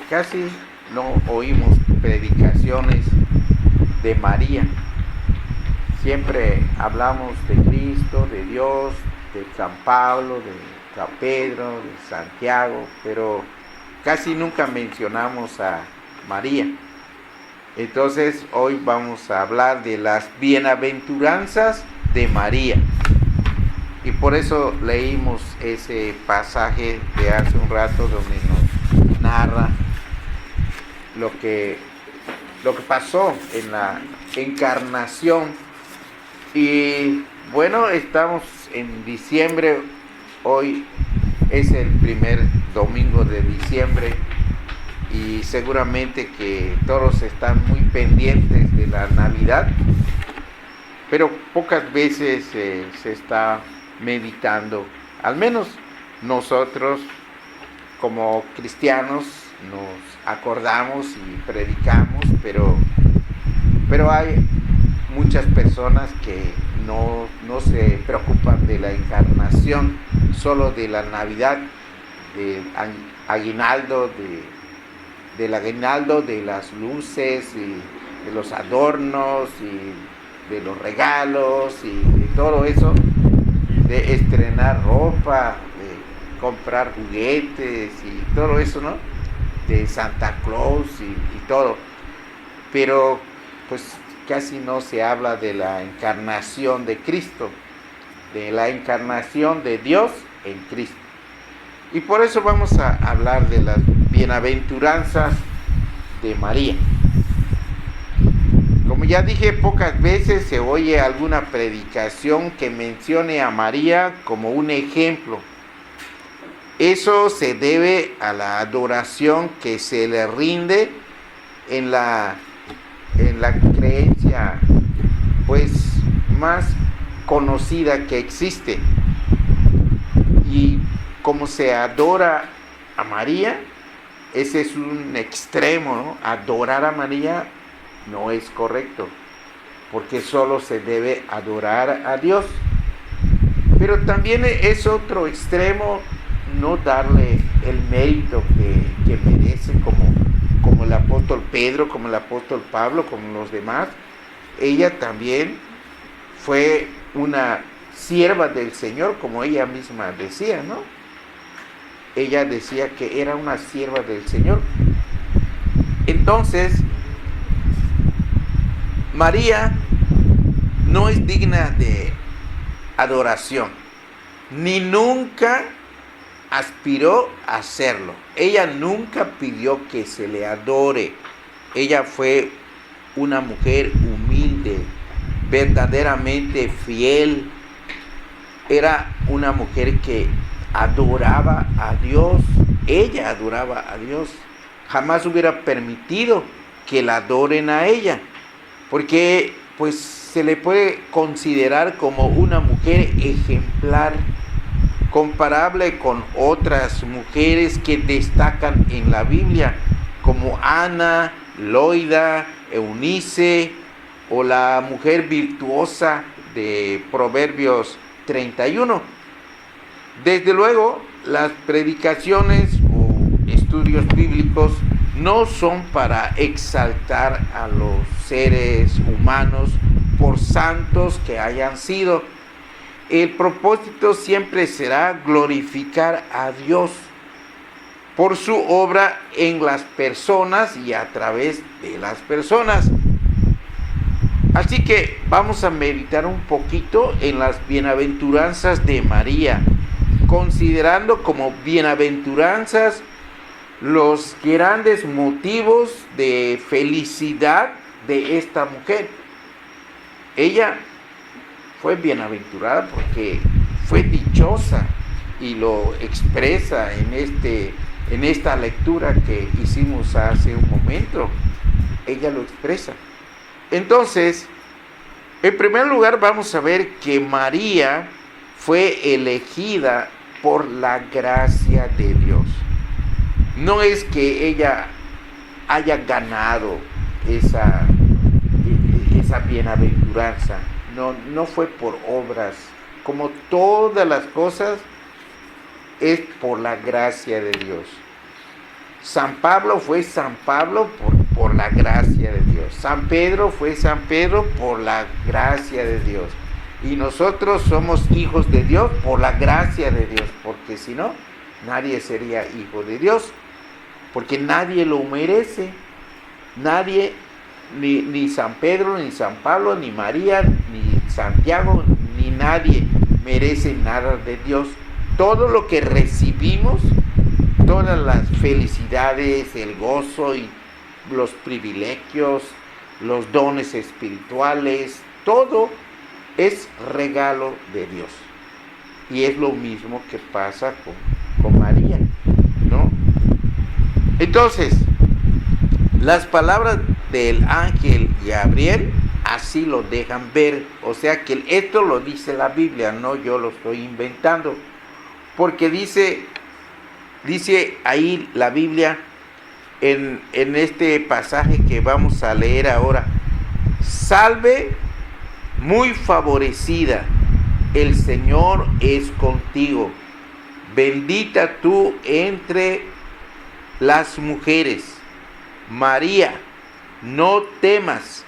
casi no oímos predicaciones de María. Siempre hablamos de Cristo, de Dios, de San Pablo, de San Pedro, de Santiago, pero casi nunca mencionamos a María. Entonces hoy vamos a hablar de las bienaventuranzas de María. Y por eso leímos ese pasaje de hace un rato donde nos narra lo que pasó en la encarnación. Y bueno, estamos en diciembre, hoy es el primer domingo de diciembre y seguramente que todos están muy pendientes de la Navidad, pero pocas veces se está meditando, al menos nosotros como cristianos nos acordamos y predicamos, pero hay muchas personas que no se preocupan de la encarnación, solo de la Navidad, del aguinaldo, del aguinaldo, de las luces y de los adornos y de los regalos y de todo eso, de estrenar ropa, de comprar juguetes y todo eso, ¿no? De Santa Claus y todo. Pero pues casi no se habla de la encarnación de Cristo, de la encarnación de Dios en Cristo. Y por eso vamos a hablar de las bienaventuranzas de María. Como ya dije, pocas veces se oye alguna predicación que mencione a María como un ejemplo. Eso se debe a la adoración que se le rinde en la creencia pues más conocida que existe. Y como se adora a María, ese es un extremo, ¿no? Adorar a María no es correcto, porque solo se debe adorar a Dios. Pero también es otro extremo no darle el mérito que merece, como el apóstol Pedro, como el apóstol Pablo, como los demás. Ella también fue una sierva del Señor, como ella misma decía, ¿no? Ella decía que era una sierva del Señor. Entonces, María no es digna de adoración, ni nunca aspiró a hacerlo. Ella nunca pidió que se le adore. Ella fue una mujer humilde, verdaderamente fiel. Era una mujer que adoraba a Dios. Ella adoraba a Dios. Jamás hubiera permitido que la adoren a ella, porque pues se le puede considerar como una mujer ejemplar, comparable con otras mujeres que destacan en la Biblia, como Ana, Loida, Eunice, o la mujer virtuosa de Proverbios 31. Desde luego, las predicaciones o estudios bíblicos no son para exaltar a los seres humanos por santos que hayan sido. El propósito siempre será glorificar a Dios por su obra en las personas y a través de las personas. Así que vamos a meditar un poquito en las bienaventuranzas de María, considerando como bienaventuranzas los grandes motivos de felicidad de esta mujer. Ella fue bienaventurada porque fue dichosa, y lo expresa en esta lectura que hicimos hace un momento. Ella lo expresa. Entonces, en primer lugar vamos a ver que María fue elegida por la gracia de Dios. No es que ella haya ganado esa bienaventuranza. No fue por obras. Como todas las cosas, es por la gracia de Dios. San Pablo fue San Pablo por la gracia de Dios. San Pedro fue San Pedro por la gracia de Dios. Y nosotros somos hijos de Dios por la gracia de Dios, porque si no, nadie sería hijo de Dios, porque nadie lo merece. Nadie, ni San Pedro, ni San Pablo, ni María, ni Santiago, ni nadie merece nada de Dios. Todo lo que recibimos, todas las felicidades, el gozo y los privilegios, los dones espirituales, todo es regalo de Dios. Y es lo mismo que pasa con María, ¿no? Entonces, las palabras del ángel Gabriel así lo dejan ver. O sea que esto lo dice la Biblia, no yo lo estoy inventando. Porque dice ahí la Biblia en este pasaje que vamos a leer ahora: salve muy favorecida, el Señor es contigo, bendita tú entre las mujeres. María, no temas,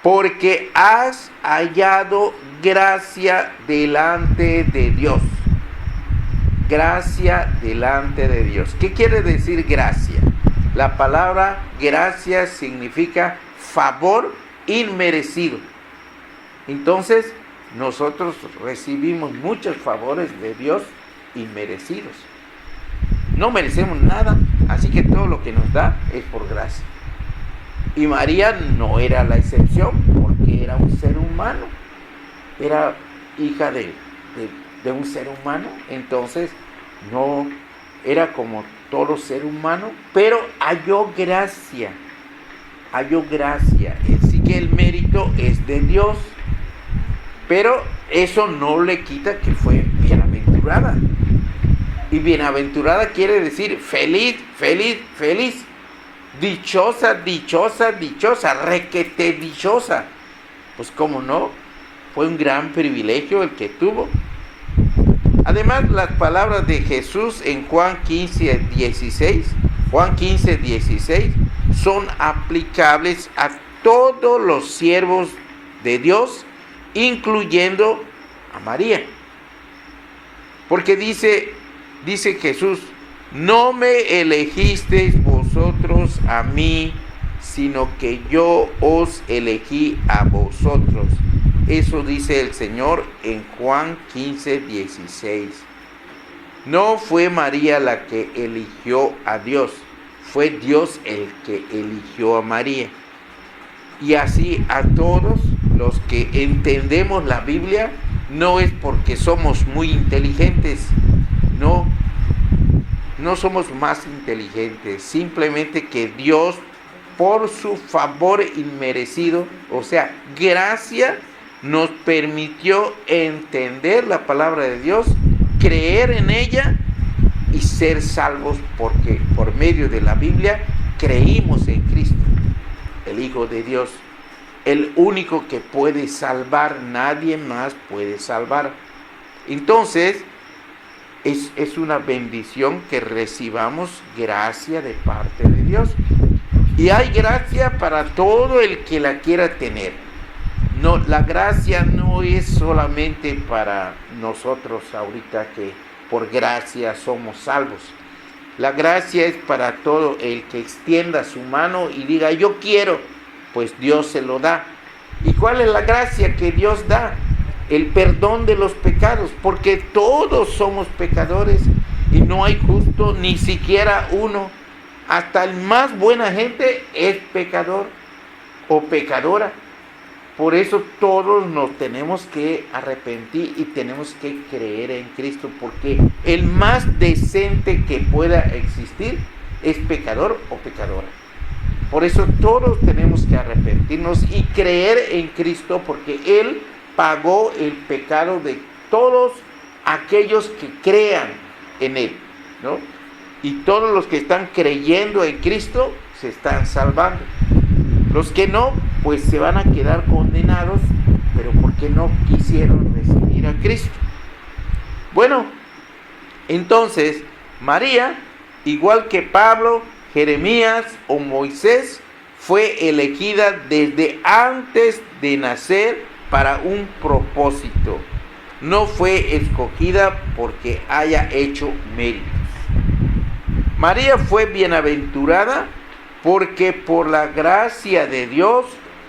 porque has hallado gracia delante de Dios. Gracia delante de Dios. ¿Qué quiere decir gracia? La palabra gracia significa favor inmerecido. Entonces, nosotros recibimos muchos favores de Dios inmerecidos. No merecemos nada, así que todo lo que nos da es por gracia. Y María no era la excepción, porque era un ser humano. Era hija de un ser humano, entonces no era como todo ser humano, pero halló gracia, así que el mérito es de Dios, pero eso no le quita que fue bienaventurada, y bienaventurada quiere decir feliz, dichosa, requete dichosa. Pues cómo no, fue un gran privilegio el que tuvo. Además, las palabras de Jesús en Juan 15:16 son aplicables a todos los siervos de Dios, incluyendo a María. Porque dice Jesús: no me elegisteis vosotros a mí, sino que yo os elegí a vosotros. Eso dice el Señor en Juan 15:16. No fue María la que eligió a Dios, fue Dios el que eligió a María. Y así a todos los que entendemos la Biblia, no es porque somos muy inteligentes, no somos más inteligentes, simplemente que Dios, por su favor inmerecido, o sea, gracia, nos permitió entender la palabra de Dios, creer en ella y ser salvos, porque por medio de la Biblia creímos en Cristo, el Hijo de Dios, el único que puede salvar, nadie más puede salvar. Entonces, es una bendición que recibamos gracia de parte de Dios. Y hay gracia para todo el que la quiera tener. No, la gracia no es solamente para nosotros ahorita que por gracia somos salvos. La gracia es para todo el que extienda su mano y diga yo quiero, pues Dios se lo da. ¿Y cuál es la gracia que Dios da? El perdón de los pecados, porque todos somos pecadores y no hay justo ni siquiera uno. Hasta el más buena gente es pecador o pecadora. Por eso todos nos tenemos que arrepentir y tenemos que creer en Cristo, porque el más decente que pueda existir es pecador o pecadora. Por eso todos tenemos que arrepentirnos y creer en Cristo, porque Él pagó el pecado de todos aquellos que crean en Él, ¿no? Y todos los que están creyendo en Cristo se están salvando. Los que no, pues se van a quedar condenados, pero porque no quisieron recibir a Cristo. Bueno, entonces María, igual que Pablo, Jeremías o Moisés fue elegida desde antes de nacer para un propósito. No fue escogida porque haya hecho méritos. María fue bienaventurada porque por la gracia de Dios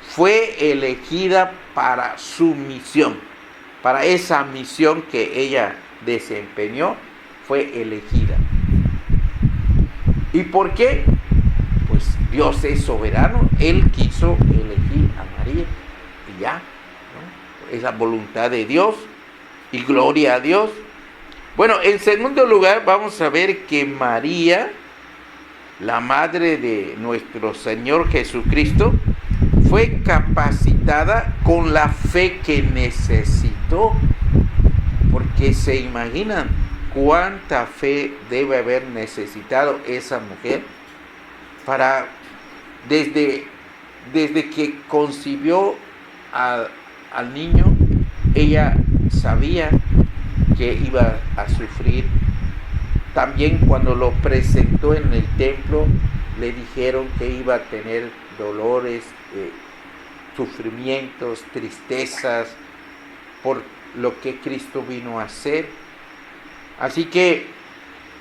fue elegida para su misión. Para esa misión que ella desempeñó, fue elegida. ¿Y por qué? Pues Dios es soberano. Él quiso elegir a María y ya, ¿no? Es la voluntad de Dios y gloria a Dios. Bueno, en segundo lugar vamos a ver que María, la madre de nuestro Señor Jesucristo, fue capacitada con la fe que necesitó. Porque se imaginan cuánta fe debe haber necesitado esa mujer para, desde que concibió al niño, ella sabía que iba a sufrir. También cuando lo presentó en el templo, le dijeron que iba a tener dolores, sufrimientos, tristezas, por lo que Cristo vino a hacer. Así que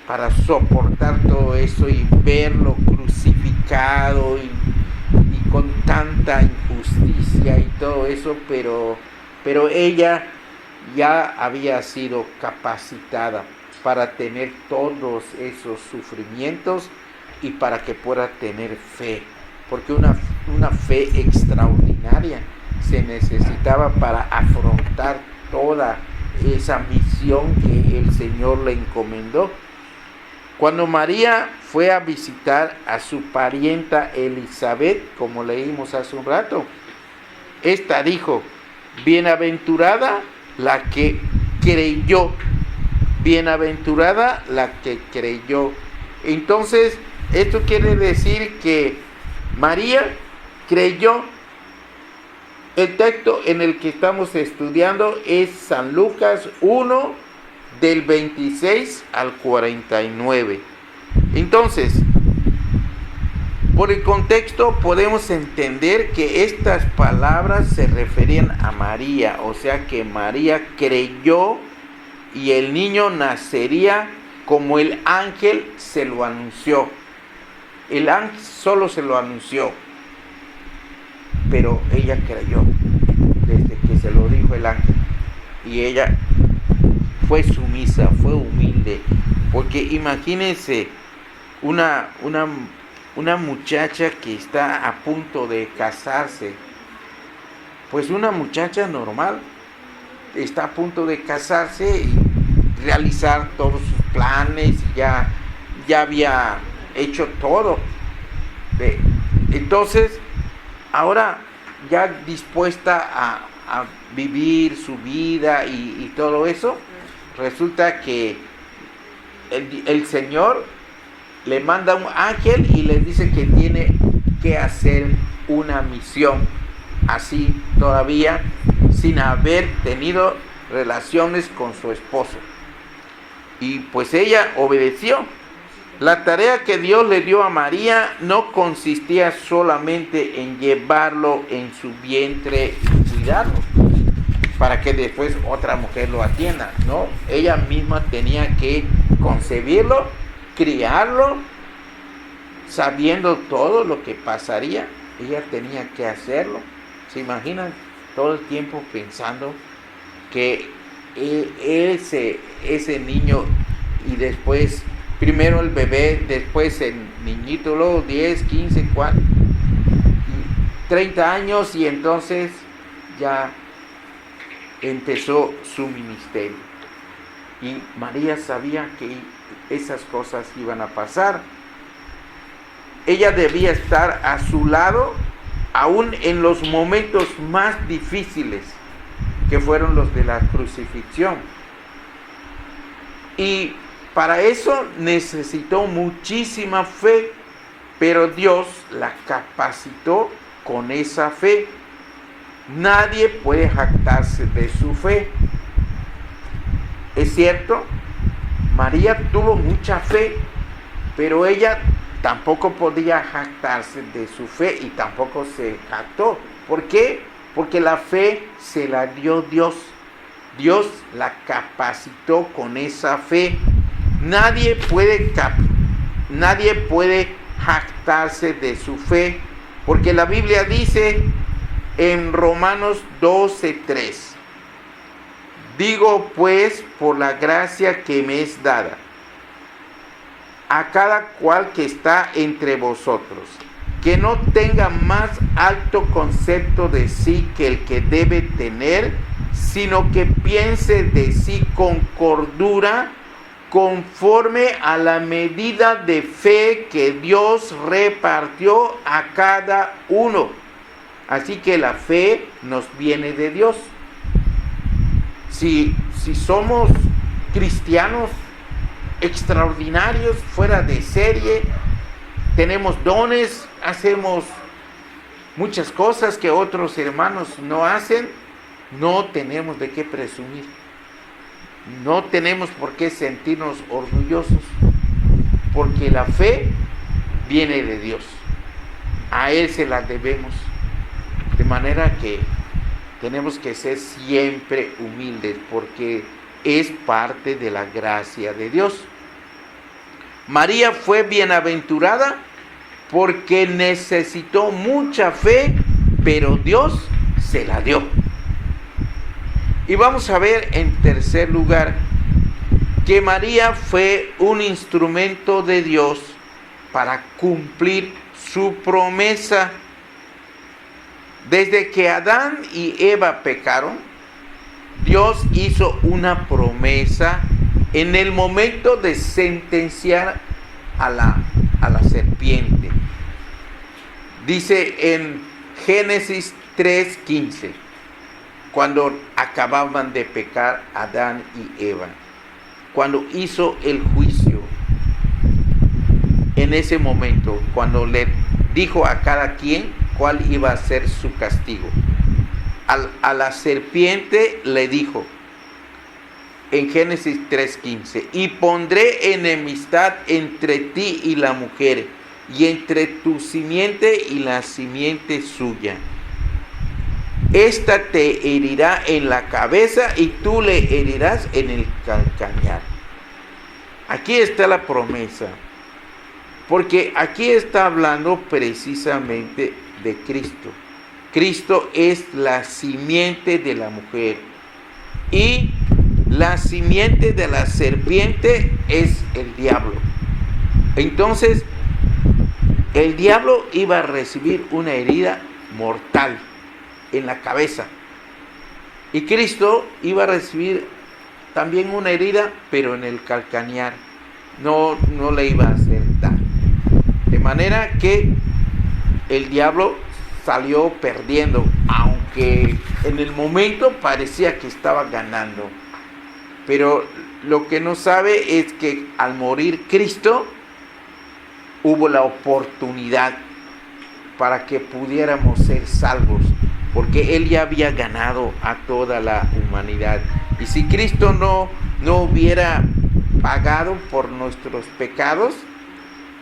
para soportar todo eso y verlo crucificado y con tanta injusticia y todo eso, pero ella ya había sido capacitada para tener todos esos sufrimientos y para que pueda tener fe, porque una fe extraordinaria se necesitaba para afrontar toda esa misión que el Señor le encomendó. Cuando María fue a visitar a su parienta Elizabeth, como leímos hace un rato, esta dijo: bienaventurada la que creyó, bienaventurada la que creyó. Entonces, esto quiere decir que María creyó. El texto en el que estamos estudiando es San Lucas 1, del 26 al 49. Entonces, por el contexto podemos entender que estas palabras se referían a María, o sea que María creyó y el niño nacería como el ángel se lo anunció. El ángel solo se lo anunció, pero ella creyó desde que se lo dijo el ángel. Y ella fue sumisa, fue humilde, porque imagínense una muchacha que está a punto de casarse. Pues una muchacha normal está a punto de casarse y realizar todos sus planes, ya había hecho todo. Entonces, ahora ya dispuesta a vivir su vida y todo eso, resulta que el Señor le manda un ángel y le dice que tiene que hacer una misión, así todavía sin haber tenido relaciones con su esposo. Y pues ella obedeció. La tarea que Dios le dio a María no consistía solamente en llevarlo en su vientre y cuidarlo para que después otra mujer lo atienda. No, ella misma tenía que concebirlo, criarlo, sabiendo todo lo que pasaría. Ella tenía que hacerlo. ¿Se imaginan? Todo el tiempo pensando que ese niño, y después primero el bebé, después el niñito, luego 10, 15, 30 años, y entonces ya empezó su ministerio. Y María sabía que esas cosas iban a pasar. Ella debía estar a su lado, aún en los momentos más difíciles, que fueron los de la crucifixión. Y para eso necesitó muchísima fe, pero Dios la capacitó con esa fe. Nadie puede jactarse de su fe. Es cierto, María tuvo mucha fe, pero ella tampoco podía jactarse de su fe y tampoco se jactó. ¿Por qué? Porque la fe se la dio Dios. Dios la capacitó con esa fe. Nadie puede jactarse de su fe, porque la Biblia dice en Romanos 12:3, digo pues por la gracia que me es dada, a cada cual que está entre vosotros, que no tenga más alto concepto de sí que el que debe tener, sino que piense de sí con cordura, conforme a la medida de fe que Dios repartió a cada uno. Así que la fe nos viene de Dios. Si somos cristianos extraordinarios, fuera de serie, tenemos dones, hacemos muchas cosas que otros hermanos no hacen, no tenemos de qué presumir. No tenemos por qué sentirnos orgullosos, porque la fe viene de Dios. A Él se la debemos. De manera que tenemos que ser siempre humildes, porque es parte de la gracia de Dios. María fue bienaventurada porque necesitó mucha fe, pero Dios se la dio. Y vamos a ver en tercer lugar que María fue un instrumento de Dios para cumplir su promesa. Desde que Adán y Eva pecaron, Dios hizo una promesa en el momento de sentenciar a la serpiente. Dice en Génesis 3:15, cuando acababan de pecar Adán y Eva, cuando hizo el juicio, en ese momento, cuando le dijo a cada quien cuál iba a ser su castigo, a la serpiente le dijo en Génesis 3:15, y pondré enemistad entre ti y la mujer, y entre tu simiente y la simiente suya. Esta te herirá en la cabeza y tú le herirás en el calcañar. Aquí está la promesa, porque aquí está hablando precisamente de Cristo. Cristo es la simiente de la mujer y la simiente de la serpiente es el diablo. Entonces, el diablo iba a recibir una herida mortal en la cabeza, y Cristo iba a recibir también una herida, pero en el calcañar. No le iba a hacer daño. De manera que el diablo salió perdiendo, aunque en el momento parecía que estaba ganando. Pero lo que no sabe es que al morir Cristo hubo la oportunidad para que pudiéramos ser salvos, porque Él ya había ganado a toda la humanidad. Y si Cristo no hubiera pagado por nuestros pecados,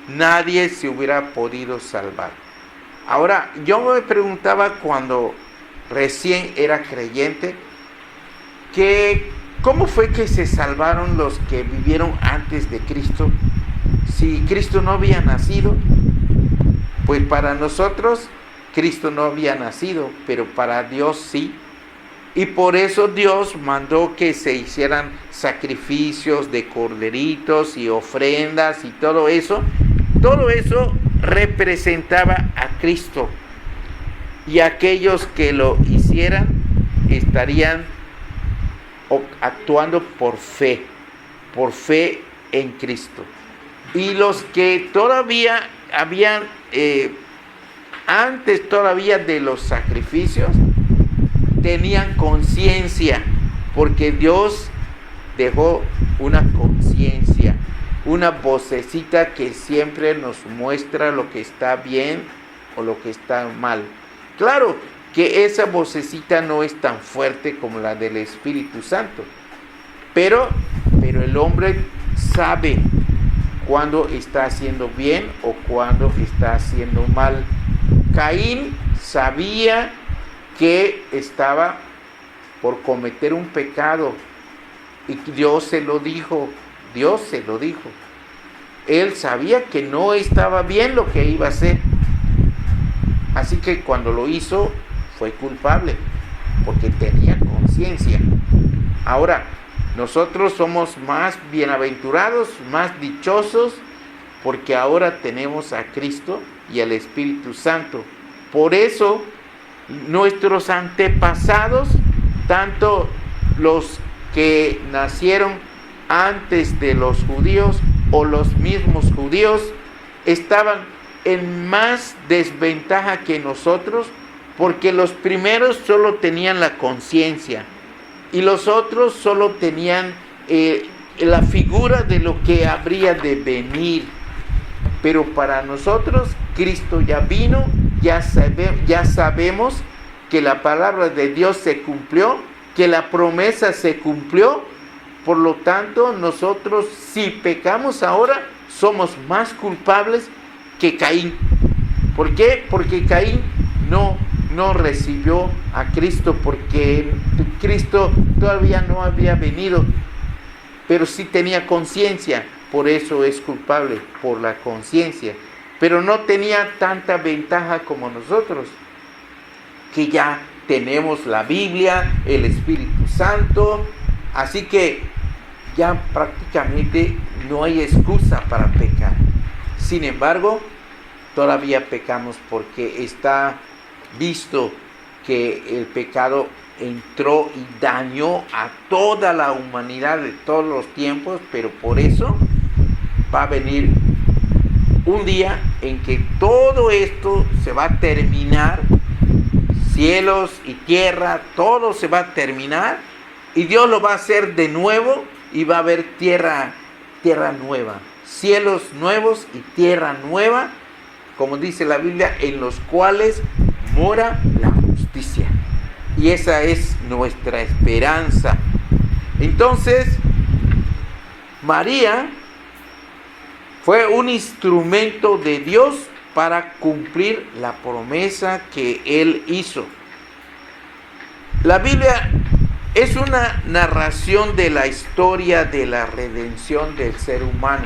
nadie se hubiera podido salvar. Ahora, yo me preguntaba cuando recién era creyente, que ¿cómo fue que se salvaron los que vivieron antes de Cristo? Si Cristo no había nacido, pues para nosotros Cristo no había nacido, pero para Dios sí. Y por eso Dios mandó que se hicieran sacrificios de corderitos y ofrendas y todo eso. Todo eso representaba a Cristo. Y aquellos que lo hicieran estarían actuando por fe en Cristo. Y los que todavía habían, antes todavía de los sacrificios, tenían conciencia, porque Dios dejó una conciencia, una vocecita que siempre nos muestra lo que está bien o lo que está mal. Claro que esa vocecita no es tan fuerte como la del Espíritu Santo, pero el hombre sabe cuando está haciendo bien o cuando está haciendo mal. Caín sabía que estaba por cometer un pecado y Dios se lo dijo. Él sabía que no estaba bien lo que iba a hacer. Así que cuando lo hizo fue culpable porque tenía conciencia. Ahora, nosotros somos más bienaventurados, más dichosos, porque ahora tenemos a Cristo y al Espíritu Santo. Por eso, nuestros antepasados, tanto los que nacieron antes de los judíos o los mismos judíos, estaban en más desventaja que nosotros, porque los primeros solo tenían la conciencia y los otros solo tenían la figura de lo que habría de venir. Pero para nosotros Cristo ya vino, ya sabemos que la palabra de Dios se cumplió, que la promesa se cumplió. Por lo tanto, nosotros, si pecamos ahora, somos más culpables que Caín. ¿Por qué? Porque Caín no recibió a Cristo, porque Cristo todavía no había venido, pero sí tenía conciencia, por eso es culpable, por la conciencia. Pero no tenía tanta ventaja como nosotros, que ya tenemos la Biblia, el Espíritu Santo, así que ya prácticamente no hay excusa para pecar. Sin embargo, todavía pecamos porque está visto que el pecado entró y dañó a toda la humanidad de todos los tiempos, pero por eso va a venir un día en que todo esto se va a terminar, cielos y tierra, todo se va a terminar y Dios lo va a hacer de nuevo y va a haber tierra nueva, cielos nuevos y tierra nueva, como dice la Biblia, en los cuales mora la justicia. Y esa es nuestra esperanza. Entonces, María fue un instrumento de Dios para cumplir la promesa que Él hizo. La Biblia es una narración de la historia de la redención del ser humano.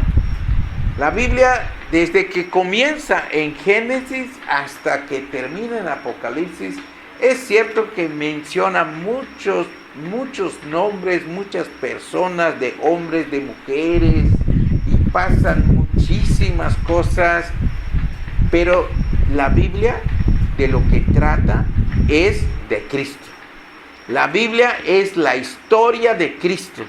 La Biblia, desde que comienza en Génesis hasta que termina en Apocalipsis, es cierto que menciona muchos nombres, muchas personas, de hombres, de mujeres, y pasan muchísimas cosas, pero la Biblia de lo que trata es de Cristo. La Biblia es la historia de Cristo.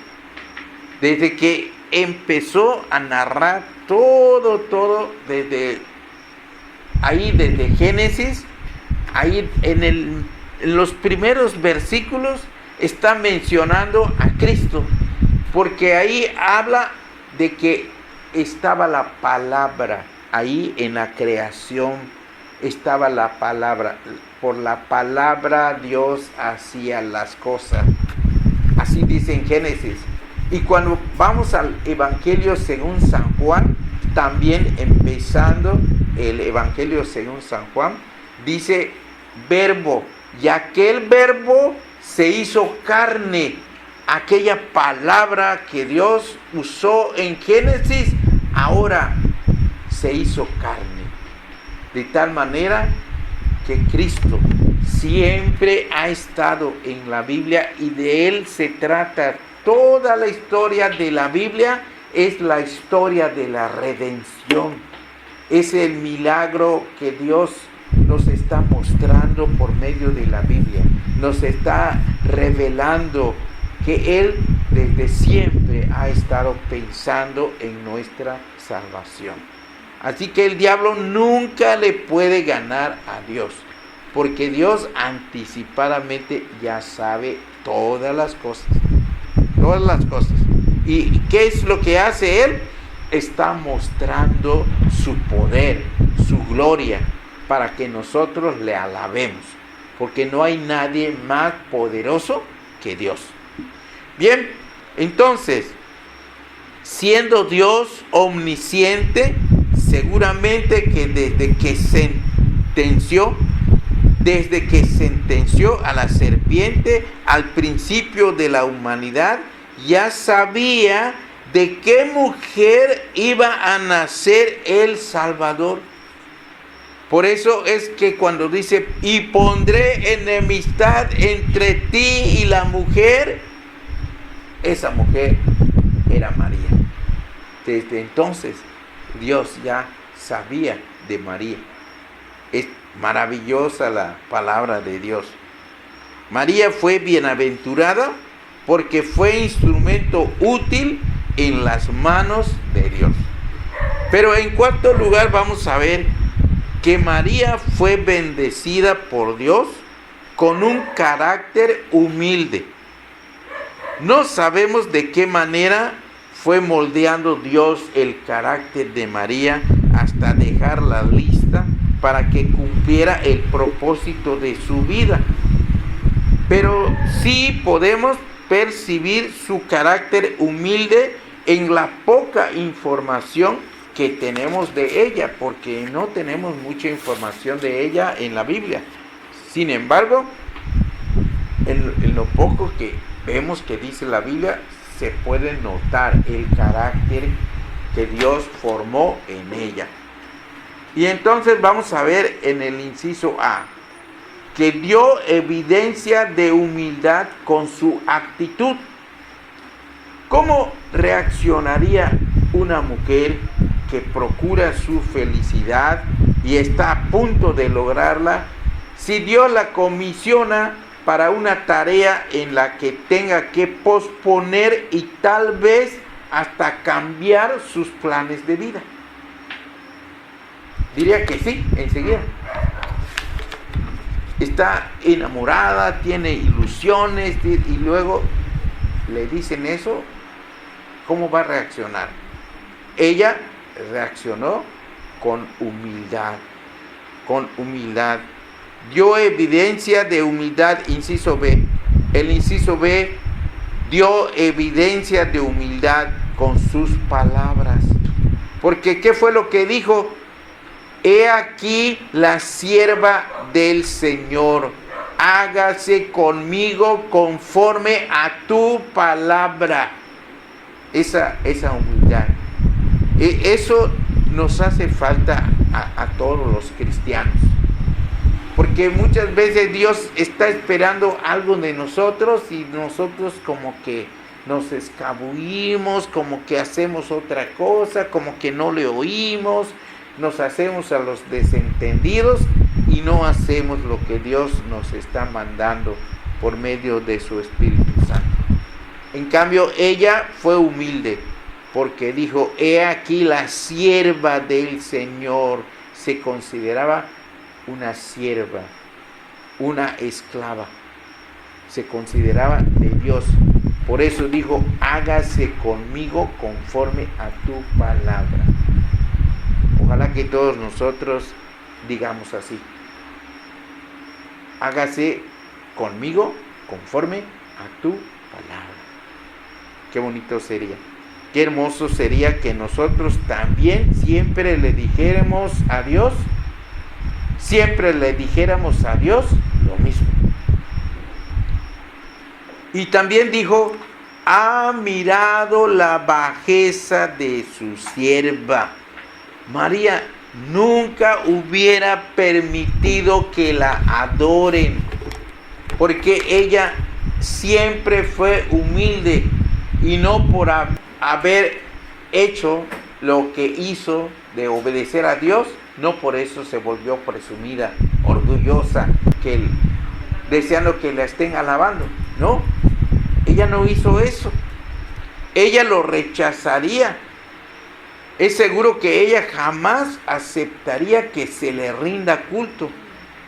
Desde que empezó a narrar todo, desde Génesis, ahí en los primeros versículos está mencionando a Cristo, porque ahí habla de que estaba la palabra, ahí en la creación estaba la palabra, por la palabra Dios hacía las cosas, así dice en Génesis. Y cuando vamos al Evangelio según San Juan, también empezando el Evangelio según San Juan, dice verbo, y aquel verbo se hizo carne. Aquella palabra que Dios usó en Génesis, ahora se hizo carne. De tal manera que Cristo siempre ha estado en la Biblia y de Él se trata. Toda la historia de la Biblia es la historia de la redención. Es el milagro que Dios nos está mostrando por medio de la Biblia. Nos está revelando que Él desde siempre ha estado pensando en nuestra salvación. Así que el diablo nunca le puede ganar a Dios, porque Dios anticipadamente ya sabe todas las cosas. Todas las cosas. ¿Y qué es lo que hace Él? Está mostrando su poder, su gloria, para que nosotros le alabemos, porque no hay nadie más poderoso que Dios. Bien, entonces, siendo Dios omnisciente, seguramente que desde que sentenció a la serpiente al principio de la humanidad, ya sabía de qué mujer iba a nacer el Salvador. Por eso es que cuando dice, y pondré enemistad entre ti y la mujer, esa mujer era María. Desde entonces Dios ya sabía de María. Es maravillosa la palabra de Dios. María fue bienaventurada porque fue instrumento útil en las manos de Dios. Pero en cuarto lugar vamos a ver que María fue bendecida por Dios con un carácter humilde. No sabemos de qué manera fue moldeando Dios el carácter de María hasta dejarla lista para que cumpliera el propósito de su vida. Pero sí podemos percibir su carácter humilde en la poca información que tenemos de ella, porque no tenemos mucha información de ella en la Biblia. Sin embargo, en lo poco que vemos que dice la Biblia, se puede notar el carácter que Dios formó en ella. Y entonces vamos a ver en el inciso A, que dio evidencia de humildad con su actitud. ¿Cómo reaccionaría una mujer que procura su felicidad y está a punto de lograrla si Dios la comisiona para una tarea en la que tenga que posponer y tal vez hasta cambiar sus planes de vida? Diría que sí, enseguida. Está enamorada, tiene ilusiones y luego le dicen eso. ¿Cómo va a reaccionar? Ella reaccionó con humildad, dio evidencia de humildad, inciso B. El inciso B dio evidencia de humildad con sus palabras. Porque ¿qué fue lo que dijo? He aquí la sierva del Señor, hágase conmigo conforme a tu palabra. Esa humildad. Eso nos hace falta a todos los cristianos. Porque muchas veces Dios está esperando algo de nosotros y nosotros como que nos escabullimos, como que hacemos otra cosa, como que no le oímos, nos hacemos a los desentendidos y no hacemos lo que Dios nos está mandando por medio de su Espíritu Santo. En cambio, ella fue humilde porque dijo, he aquí la sierva del Señor. Se consideraba una sierva, una esclava. Se consideraba de Dios. Por eso dijo, hágase conmigo conforme a tu palabra. Ojalá que todos nosotros digamos así. Hágase conmigo conforme a tu palabra. Qué bonito sería. Qué hermoso sería que nosotros también siempre le dijéramos a Dios lo mismo. Y también dijo, ha mirado la bajeza de su sierva. María nunca hubiera permitido que la adoren, porque ella siempre fue humilde y no por haber hecho lo que hizo de obedecer a Dios, no por eso se volvió presumida, orgullosa, deseando que la estén alabando. No, ella no hizo eso. Ella lo rechazaría. Es seguro que ella jamás aceptaría que se le rinda culto.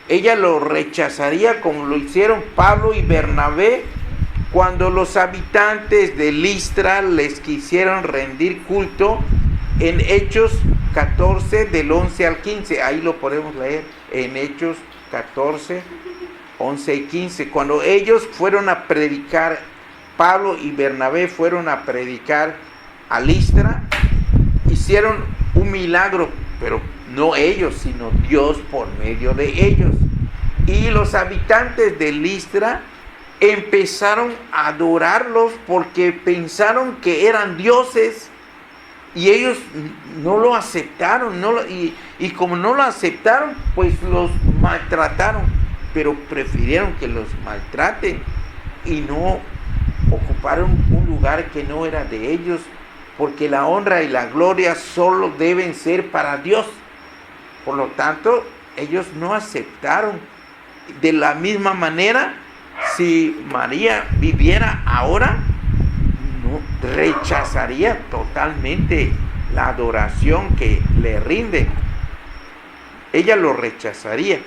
Ella lo rechazaría como lo hicieron Pablo y Bernabé cuando los habitantes de Listra les quisieron rendir culto en Hechos 14 del 11 al 15. Ahí lo podemos leer en Hechos 14, 11 y 15. Cuando ellos fueron a predicar, Pablo y Bernabé fueron a predicar a Listra, hicieron un milagro, pero no ellos, sino Dios por medio de ellos. Y los habitantes de Listra empezaron a adorarlos porque pensaron que eran dioses y ellos no lo aceptaron. Y como no lo aceptaron, pues los maltrataron, pero prefirieron que los maltraten y no ocuparon un lugar que no era de ellos, porque la honra y la gloria solo deben ser para Dios. Por lo tanto, ellos no aceptaron. De la misma manera, si María viviera ahora, no rechazaría totalmente la adoración que le rinde. Ella lo rechazaría.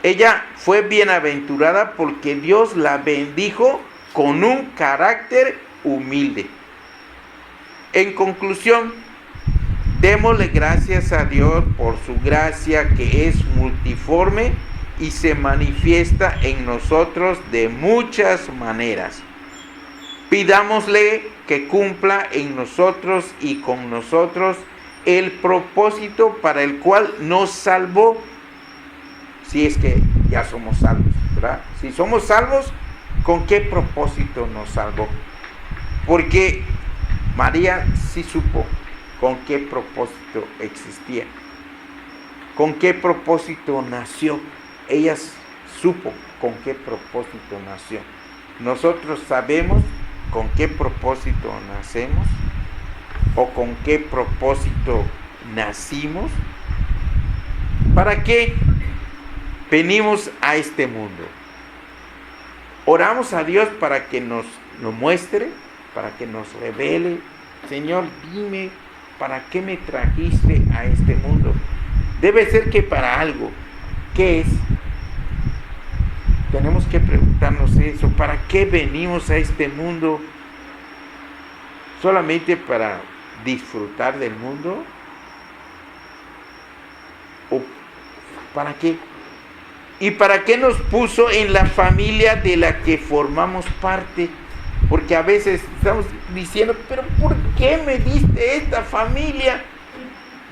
Ella fue bienaventurada porque Dios la bendijo con un carácter humilde. En conclusión, démosle gracias a Dios por su gracia que es multiforme y se manifiesta en nosotros de muchas maneras. Pidámosle que cumpla en nosotros y con nosotros el propósito para el cual nos salvó, si es que ya somos salvos, ¿verdad? Si somos salvos, ¿con qué propósito nos salvó? Porque María sí supo con qué propósito existía, con qué propósito nació. Ella supo con qué propósito nació. Nosotros sabemos con qué propósito nacemos o con qué propósito nacimos. ¿Para qué venimos a este mundo? Oramos a Dios para que nos lo muestre, para que nos revele. Señor, dime, ¿para qué me trajiste a este mundo? Debe ser que para algo. ¿Qué es? Tenemos que preguntarnos eso. ¿Para qué venimos a este mundo? ¿Solamente para disfrutar del mundo? ¿O para qué? ¿Y para qué nos puso en la familia de la que formamos parte? Porque a veces estamos diciendo, pero ¿por qué me diste esta familia?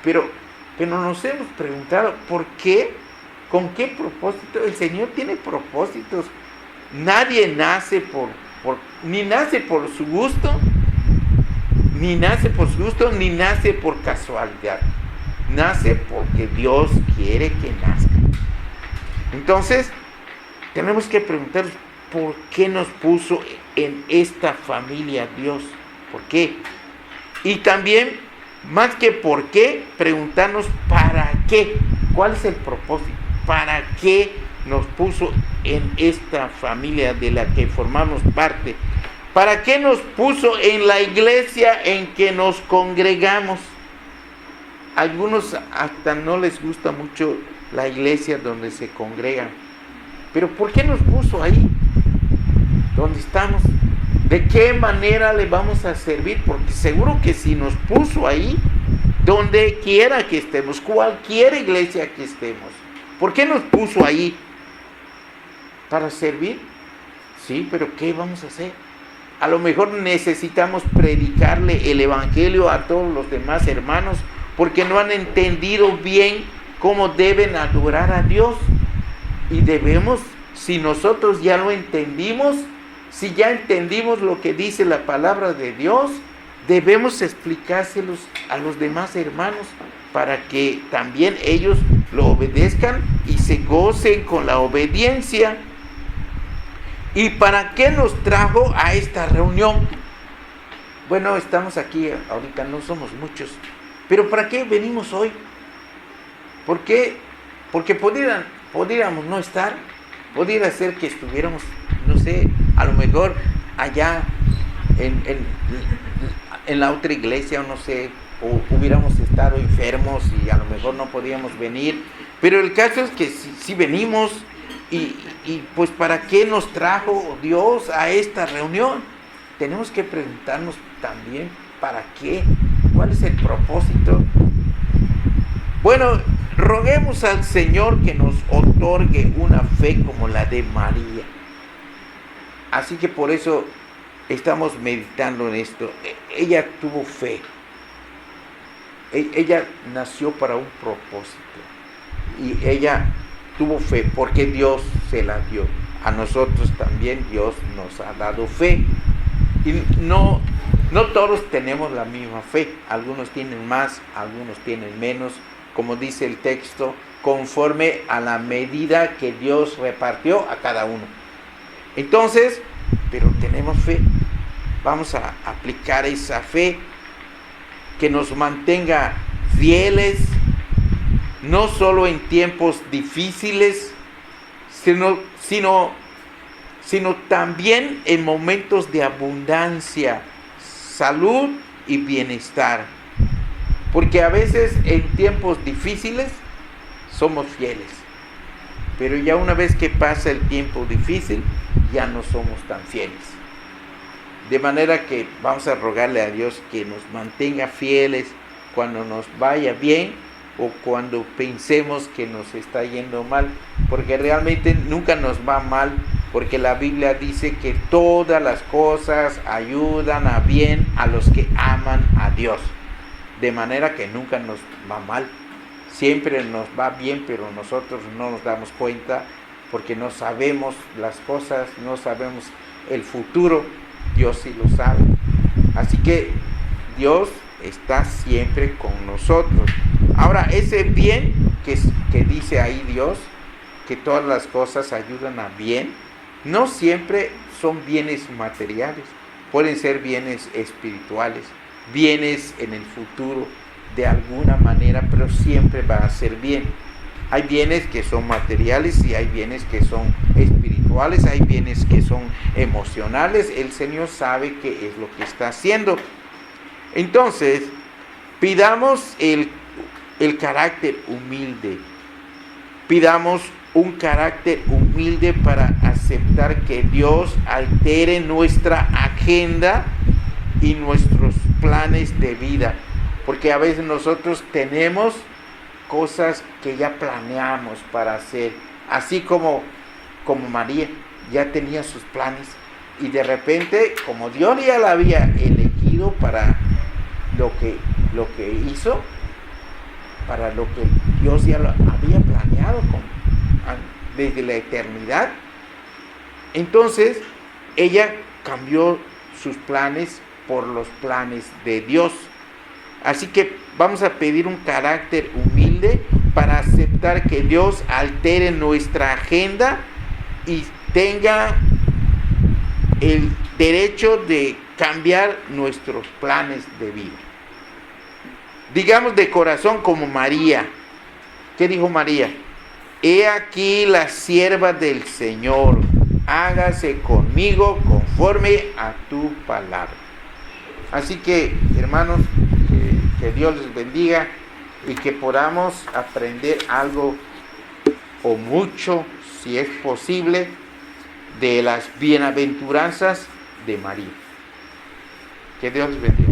Pero nos hemos preguntado, ¿por qué? ¿Con qué propósito? El Señor tiene propósitos. Nadie nace ni nace por su gusto, ni nace por casualidad. Nace porque Dios quiere que nazca. Entonces, tenemos que preguntar, ¿por qué nos puso en esta familia Dios? ¿Por qué? Y también, más que por qué, preguntarnos ¿para qué? ¿Cuál es el propósito? ¿Para qué nos puso en esta familia de la que formamos parte? ¿Para qué nos puso en la iglesia en que nos congregamos? Algunos hasta no les gusta mucho la iglesia donde se congregan. Pero ¿por qué nos puso ahí? ¿Dónde estamos? ¿De qué manera le vamos a servir? Porque seguro que si nos puso ahí, donde quiera que estemos, cualquier iglesia que estemos, ¿por qué nos puso ahí? ¿Para servir? Sí, pero ¿qué vamos a hacer? A lo mejor necesitamos predicarle el evangelio a todos los demás hermanos porque no han entendido bien cómo deben adorar a Dios. Y debemos, si nosotros ya lo entendimos, si ya entendimos lo que dice la palabra de Dios, debemos explicárselos a los demás hermanos para que también ellos lo obedezcan y se gocen con la obediencia. ¿Y para qué nos trajo a esta reunión? Bueno, estamos aquí ahorita, no somos muchos, pero ¿para qué venimos hoy? ¿Por qué? Porque podríamos no estar, podría ser que estuviéramos, no sé, a lo mejor allá en la otra iglesia, o no sé, o hubiéramos estado enfermos y a lo mejor no podíamos venir, pero el caso es que si venimos y pues ¿para qué nos trajo Dios a esta reunión? Tenemos que preguntarnos también ¿para qué? ¿Cuál es el propósito? Bueno, roguemos al Señor que nos otorgue una fe como la de María. Así que por eso estamos meditando en esto. Ella tuvo fe. ella nació para un propósito. Y ella tuvo fe porque Dios se la dio. A nosotros también Dios nos ha dado fe. Y no todos tenemos la misma fe. Algunos tienen más, algunos tienen menos. Como dice el texto, conforme a la medida que Dios repartió a cada uno. Entonces, pero tenemos fe. Vamos a aplicar esa fe que nos mantenga fieles, no solo en tiempos difíciles, sino también en momentos de abundancia, salud y bienestar. Porque a veces en tiempos difíciles somos fieles, pero ya una vez que pasa el tiempo difícil, ya no somos tan fieles. De manera que vamos a rogarle a Dios que nos mantenga fieles cuando nos vaya bien o cuando pensemos que nos está yendo mal, porque realmente nunca nos va mal, porque la Biblia dice que todas las cosas ayudan a bien a los que aman a Dios, de manera que nunca nos va mal, siempre nos va bien, pero nosotros no nos damos cuenta porque no sabemos las cosas, no sabemos el futuro. Dios sí lo sabe. Así que Dios está siempre con nosotros. Ahora, ese bien que dice ahí Dios, que todas las cosas ayudan a bien, no siempre son bienes materiales. Pueden ser bienes espirituales, bienes en el futuro, de alguna manera, pero siempre va a ser bien. Hay bienes que son materiales y hay bienes que son espirituales, hay bienes que son emocionales. El Señor sabe qué es lo que está haciendo. Entonces, pidamos el carácter humilde. Pidamos un carácter humilde para aceptar que Dios altere nuestra agenda y nuestros planes de vida. Porque a veces nosotros tenemos cosas que ya planeamos para hacer, así como María ya tenía sus planes y de repente, como Dios ya la había elegido para lo que hizo, para lo que Dios ya lo había planeado desde la eternidad, entonces ella cambió sus planes por los planes de Dios. Así que vamos a pedir un carácter humilde para aceptar que Dios altere nuestra agenda y tenga el derecho de cambiar nuestros planes de vida. Digamos de corazón como María. ¿Qué dijo María? He aquí la sierva del Señor, hágase conmigo conforme a tu palabra. Así que, hermanos, que Dios les bendiga y que podamos aprender algo o mucho, si es posible, de las bienaventuranzas de María. Que Dios les bendiga.